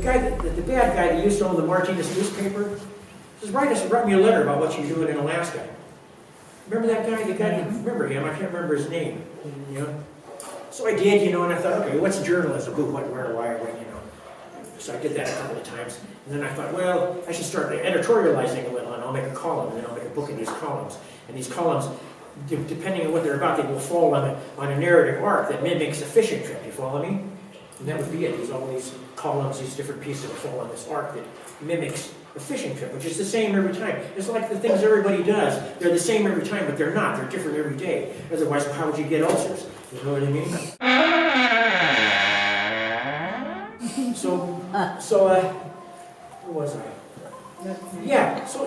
the bad guy that used to own the Martinez newspaper, says, write me a letter about what you're doing in Alaska. Remember that guy? The guy, remember him? I can't remember his name. You know? So I did, you know, and I thought, okay, what's journalism? Who, what, where, why, when, you know. So I did that a couple of times. And then I thought, well, I should start editorializing a little, and I'll make a column, and then I'll make a book of these columns. And these columns, depending on what they're about, they will fall on a narrative arc that mimics a fishing trip. You follow me? And that would be it. All these columns, these different pieces will fall on this arc that mimics a fishing trip, which is the same every time. It's like the things everybody does. They're the same every time, but they're not. They're different every day. Otherwise, how would you get ulcers? You know what I mean? So, where was I? Yeah, so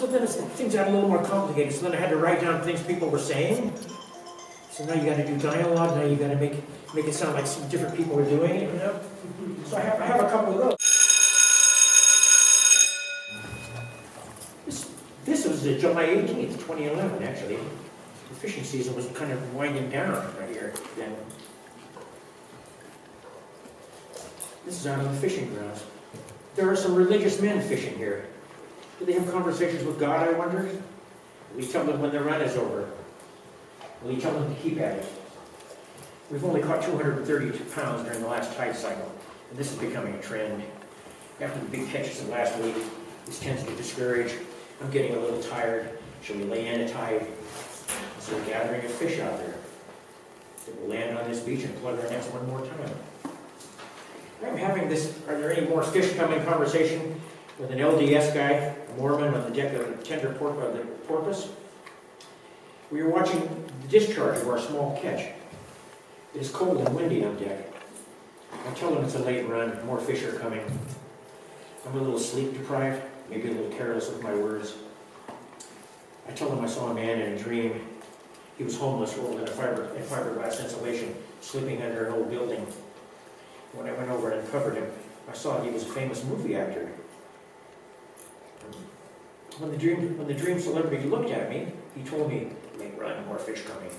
then things got a little more complicated. So then I had to write down things people were saying. So now you got to do dialogue. Now you got to make it sound like some different people are doing it. You know. So I have a couple of those. This was July 18th, 2011. Actually, the fishing season was kind of winding down right here then. This is out on the fishing grounds. There are some religious men fishing here. Do they have conversations with God, I wonder? Will he tell them when their run is over? Will he tell them to keep at it? We've only caught 232 pounds during the last tide cycle, and this is becoming a trend. After the big catches of last week, this tends to discourage. I'm getting a little tired. Shall we lay in a tide? So we're gathering a fish out there. So we'll land on this beach and plug our nets one more time. I'm having this, are there any more fish coming conversation with an LDS guy, a Mormon, on the deck of the tender porpoise. We were watching the discharge of our small catch. It is cold and windy on deck. I tell him it's a late run, more fish are coming. I'm a little sleep deprived, maybe a little careless with my words. I tell him I saw a man in a dream. He was homeless, rolled in fiberglass insulation, sleeping under an old building. When I went over and uncovered him, I saw he was a famous movie actor. When the dream celebrity looked at me, he told me, "Late run, more fish coming."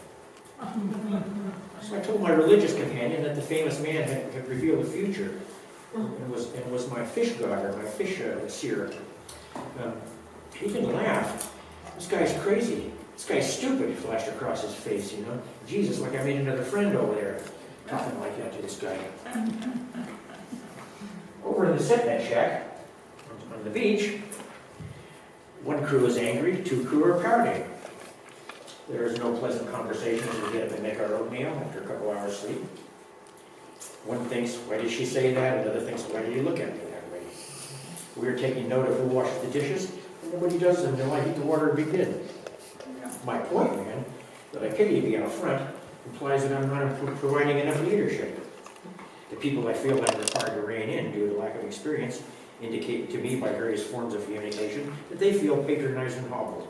So I told my religious companion that the famous man had revealed the future, and was my fish god, or my fish seer. He didn't laugh. This guy's crazy. This guy's stupid, flashed across his face, you know. Jesus, like I made another friend over there. Nothing like that to this guy. Over in the set shack, on the beach, one crew is angry, two crew are pouting. There is no pleasant conversation as we get up and make our oatmeal after a couple hours sleep. One thinks, why did she say that? Another thinks, why did he look at me that way? We are taking note of who washes the dishes, and nobody does them until I heat the water and begin. My point, man, that I pity to be out front, implies that I'm not providing enough leadership. The people I feel I'm required to rein in due to lack of experience indicate to me by various forms of communication that they feel patronized and hobbled.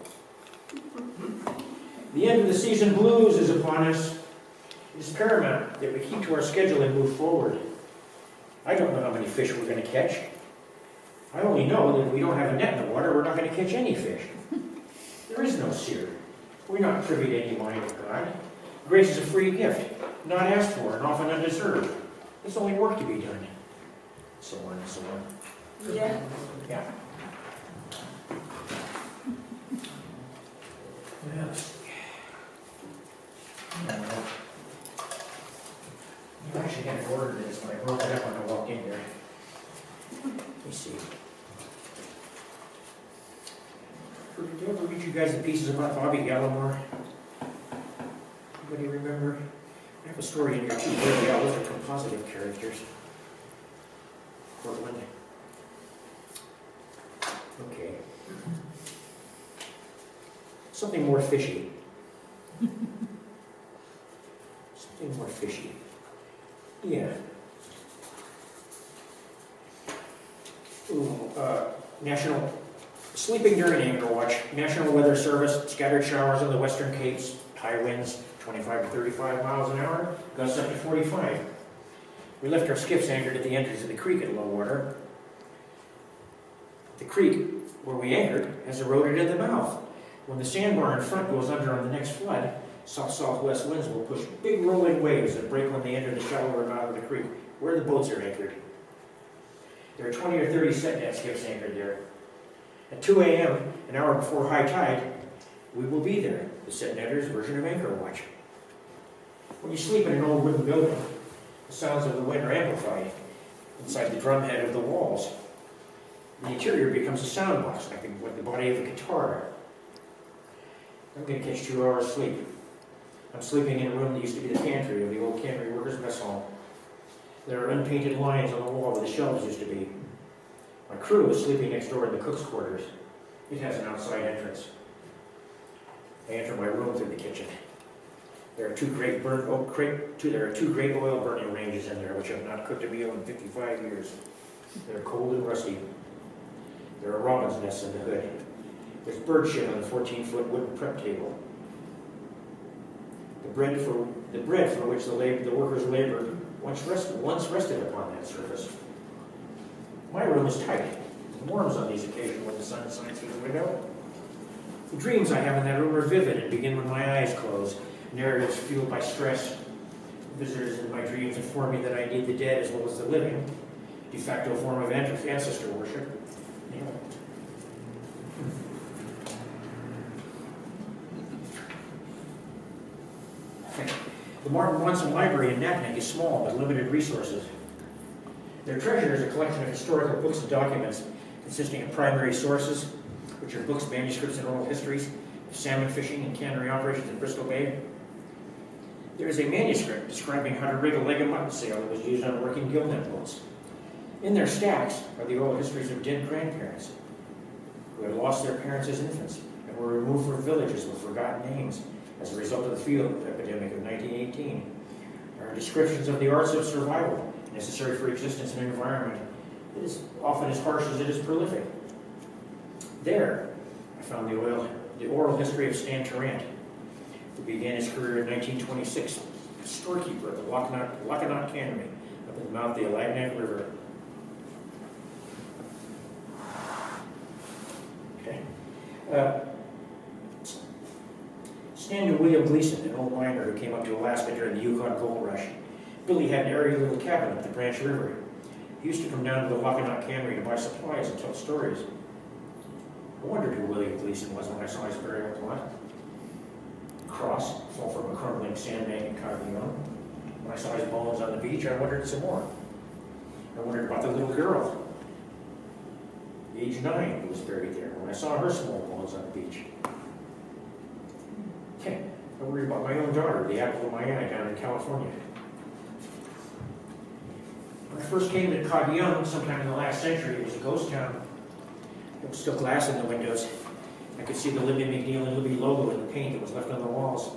The end of the season blues is upon us. It is paramount that we keep to our schedule and move forward. I don't know how many fish we're going to catch. I only know that if we don't have a net in the water, we're not going to catch any fish. There is no seer. We're not privy to any mind of God. Grace is a free gift, not asked for and often undeserved. There's only work to be done. So on and so on. Yeah. Yeah. Yes. You actually had to order this when I broke it up when I walked in here. Let me see. Did I ever read you guys the pieces about Bobby Galimore? Anybody remember? I have a story in here too. Yeah, those are compositive characters. Portland. Okay. Something more fishy. Something more fishy. Yeah. Ooh, National Sleeping during anchor watch. National Weather Service. Scattered showers on the western Capes. High winds 25 to 35 miles an hour. Gusts up to 45. We left our skiffs anchored at the entrance of the creek at low water. The creek, where we anchored, has eroded at the mouth. When the sandbar in front goes under on the next flood, south-southwest winds will push big rolling waves that break when they enter the shallower mouth of the creek, where the boats are anchored. There are 20 or 30 set net skiffs anchored there. At 2 a.m., an hour before high tide, we will be there, the set netter's version of anchor watch. When you sleep in an old wooden building, the sounds of the wind are amplified inside the drumhead of the walls. The interior becomes a sound box, like the body of a guitar. I'm going to catch 2 hours sleep. I'm sleeping in a room that used to be the pantry of the old cannery workers' mess hall. There are unpainted lines on the wall where the shelves used to be. My crew is sleeping next door in the cook's quarters. It has an outside entrance. I enter my room through the kitchen. There are two great oil burning ranges in there, which have not cooked a meal in 55 years. They're cold and rusty. There are robin's nests in the hood. There's bird shit on the 14-foot wooden prep table. The bread for which the workers labored once rested upon that surface. My room is tight. It warms on these occasions when the sun shines through the window. The dreams I have in that room are vivid and begin when my eyes close. Narratives fueled by stress. Visitors in my dreams inform me that I need the dead as well as the living. De facto form of ancestor worship. The Martinez Library in Naknek is small but limited resources. Their treasure is a collection of historical books and documents consisting of primary sources, which are books, manuscripts, and oral histories of salmon fishing and cannery operations in Bristol Bay. There is a manuscript describing how to rig a leg of mutton sail that was used on working gillnet boats. In their stacks are the oral histories of dead grandparents who had lost their parents as infants and were removed from villages with forgotten names as a result of the field epidemic of 1918. There are descriptions of the arts of survival necessary for existence in an environment that is often as harsh as it is prolific. There, I found the oral history of Stan Tarrant, who began his career in 1926 as storekeeper at the Lackawanna Cannery up at the mouth of the Alagnac River. Stan knew William Gleason, an old miner who came up to Alaska during the Yukon Gold Rush. Billy had an airy little cabin at the Branch River. He used to come down to the Lackawanna Cannery to buy supplies and tell stories. I wondered who William Gleason was when I saw his burial plot. Cross fell from a crumbling sandbank in Cagayan. When I saw his bones on the beach, I wondered some more. I wondered about the little girl, age 9, who was buried there, when I saw her small bones on the beach. I worried about my own daughter, the apple of my eye, down in California. When I first came to Cagayan sometime in the last century, it was a ghost town. There was still glass in the windows. I could see the Libby McNeil and Libby logo in the paint that was left on the walls.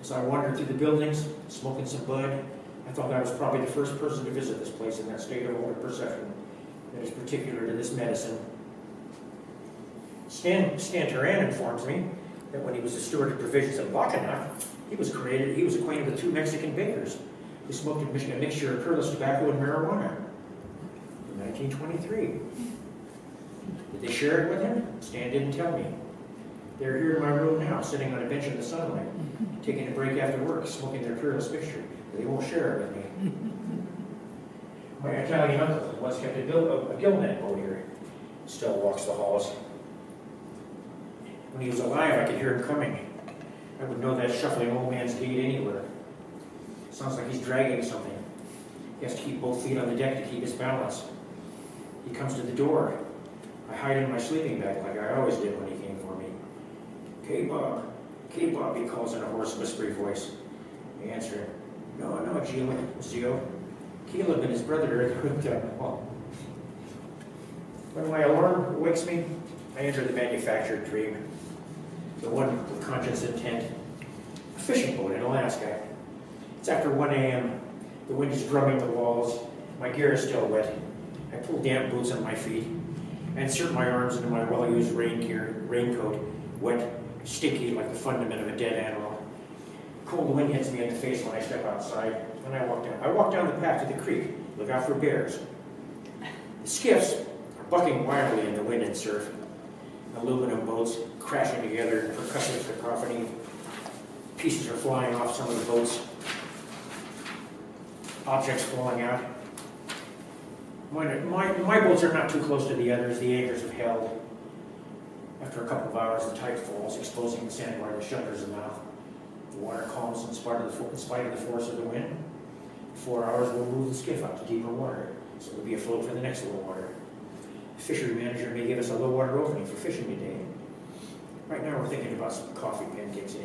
As I wandered through the buildings, smoking some bud, I thought I was probably the first person to visit this place in that state of altered perception that is particular to this medicine. Stan Tarrant informs me that when he was the steward of provisions at Lackawanna, he was acquainted with 2 Mexican bakers who smoked a mixture of pearless tobacco and marijuana in 1923. Did they share it with him? Stan didn't tell me. They're here in my room now, sitting on a bench in the sunlight, taking a break after work, smoking their peerless mixture. They won't share it with me. My Italian uncle, who once kept a gillnet boat here, still walks the halls. When he was alive, I could hear him coming. I would know that shuffling old man's gait anywhere. Sounds like he's dragging something. He has to keep both feet on the deck to keep his balance. He comes to the door. I hide in my sleeping bag like I always did when he came for me. K-Bob, he calls in a hoarse, whispery voice. I answer, no, Gio. Caleb and his brother are hooked up. When my alarm wakes me, I enter the manufactured dream. The one with conscious intent. A fishing boat in Alaska. It's after 1 a.m. The wind is drumming the walls. My gear is still wet. I pull damp boots on my feet. I insert my arms into my well-used raincoat, wet, sticky like the fundament of a dead animal. Cold wind hits me in the face when I step outside, and I walk down the path to the creek, look out for bears. The skiffs are bucking wildly in the wind and surf. Aluminum boats crashing together in percussive cacophony. Pieces are flying off some of the boats. Objects falling out. My boats are not too close to the others. The anchors have held. After a couple of hours, the tide falls, exposing the sandbar that shutters the mouth. The water calms in spite of the force of the wind. In 4 hours, we'll move the skiff out to deeper water, so we'll be afloat for the next low water. The fishery manager may give us a low water opening for fishing today. Right now, we're thinking about some coffee pancakes